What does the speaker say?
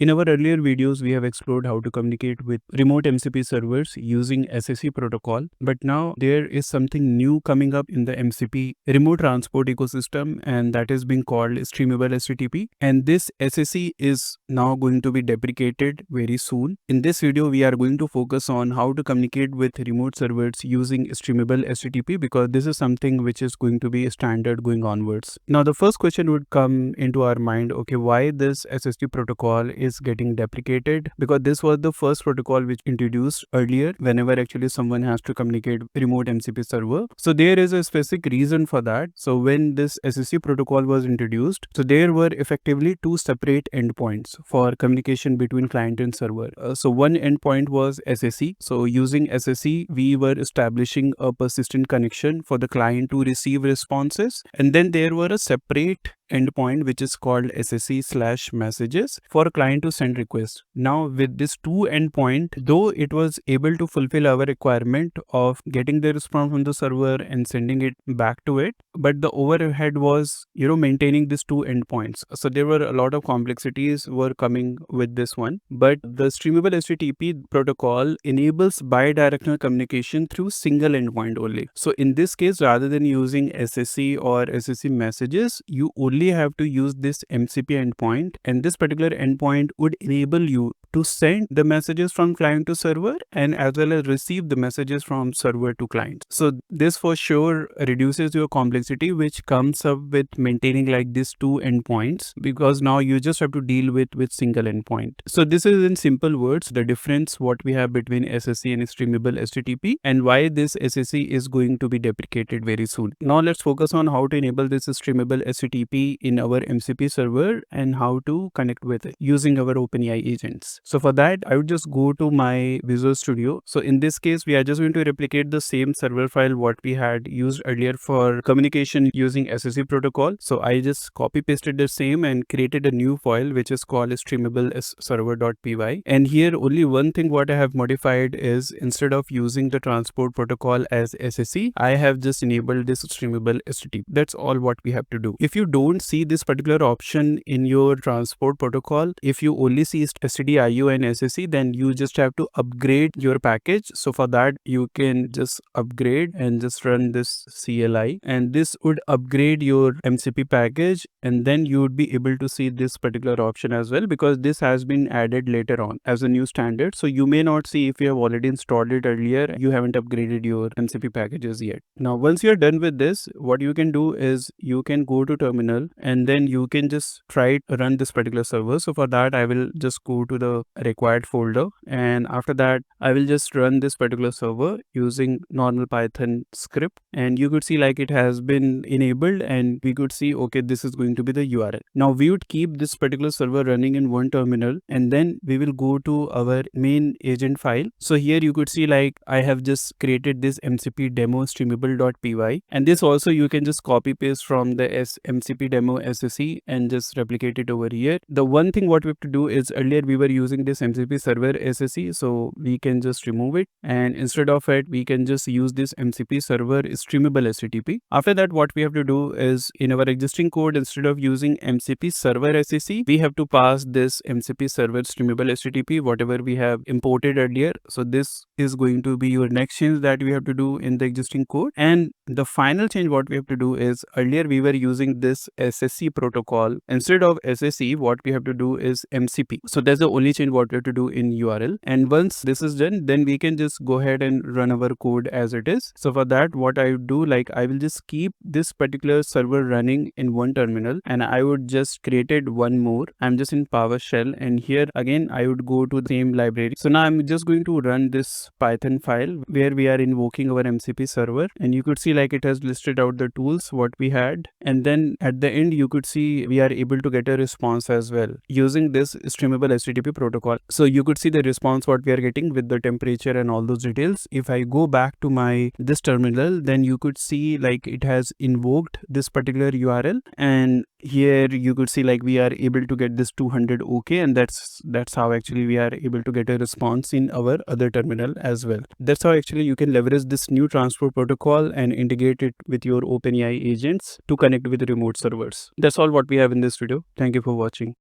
In our earlier videos, we have explored how to communicate with remote MCP servers using SSE protocol. But now there is something new coming up in the MCP remote transport ecosystem, and that is being called Streamable HTTP. And this SSE is now going to be deprecated very soon. In this video, we are going to focus on how to communicate with remote servers using Streamable HTTP, because this is something which is going to be a standard going onwards. Now, the first question would come into our mind, okay, why this SSE protocol is getting deprecated? Because this was the first protocol which introduced earlier whenever actually someone has to communicate remote MCP server. So there is a specific reason for that. So when this SSE protocol was introduced, so there were effectively two separate endpoints for communication between client and server. So one endpoint was SSE. So using SSE, we were establishing a persistent connection for the client to receive responses. And then there were a separate endpoint which is called SSE/messages for a client to send requests. Now with this two endpoint, though it was able to fulfill our requirement of getting the response from the server and sending it back to it, but the overhead was maintaining these two endpoints. So there were a lot of complexities were coming with this one. But the Streamable HTTP protocol enables bidirectional communication through single endpoint only. So in this case, rather than using SSE or SSE messages, you only have to use this MCP endpoint, and this particular endpoint would enable you to send the messages from client to server and as well as receive the messages from server to client. So this for sure reduces your complexity which comes up with maintaining like these two endpoints, because now you just have to deal with single endpoint. So this is in simple words the difference what we have between SSE and Streamable HTTP, and why this SSE is going to be deprecated very soon. Now let's focus on how to enable this Streamable HTTP in our MCP server and how to connect with it using our OpenAI agents. So for that, I would just go to my Visual Studio. So in this case, we are just going to replicate the same server file what we had used earlier for communication using SSE protocol. So I just copy pasted the same and created a new file which is called streamable server.py. And here only one thing what I have modified is, instead of using the transport protocol as SSE, I have just enabled this Streamable HTTP. That's all what we have to do. If you don't see this particular option in your transport protocol, if you only see STDIO and SSE, then you just have to upgrade your package. So for that, you can just upgrade and just run this CLI, and this would upgrade your MCP package, and then you would be able to see this particular option as well, because this has been added later on as a new standard. So you may not see if you have already installed it earlier, you haven't upgraded your MCP packages yet. Now once you're done with this, what you can do is you can go to terminal and then you can just try to run this particular server. So for that, I will just go to the required folder, and after that I will just run this particular server using normal Python script, and you could see like it has been enabled, and we could see okay, this is going to be the URL. Now we would keep this particular server running in one terminal, and then we will go to our main agent file. So here you could see like I have just created this MCP demo streamable.py, and this also you can just copy paste from the MCP demo SSE and just replicate it over here. The one thing what we have to do is, earlier we were using this MCP server SSE, so we can just remove it, and instead of it we can just use this MCP server Streamable HTTP. After that, what we have to do is, in our existing code, instead of using MCP server SSE, we have to pass this MCP server Streamable HTTP, whatever we have imported earlier. So this is going to be your next change that we have to do in the existing code. And the final change what we have to do is, earlier we were using this SSE protocol. Instead of SSE, what we have to do is MCP. So that's the only change what we have to do in URL. And once this is done, then we can just go ahead and run our code as it is. So for that, what I would do, like I will just keep this particular server running in one terminal, and I would just created one more. I'm just in PowerShell, and here again I would go to the same library. So now I'm just going to run this Python file where we are invoking our MCP server, and you could see like it has listed out the tools what we had, and then at the end you could see we are able to get a response as well using this Streamable HTTP protocol. So you could see the response what we are getting with the temperature and all those details. If I go back to my this terminal, then you could see like it has invoked this particular URL, and here you could see like we are able to get this 200 OK, and that's how actually we are able to get a response in our other terminal as well. That's how actually you can leverage this new transport protocol and integrate it with your OpenAI agents to connect with remote servers. That's all what we have in this video. Thank you for watching.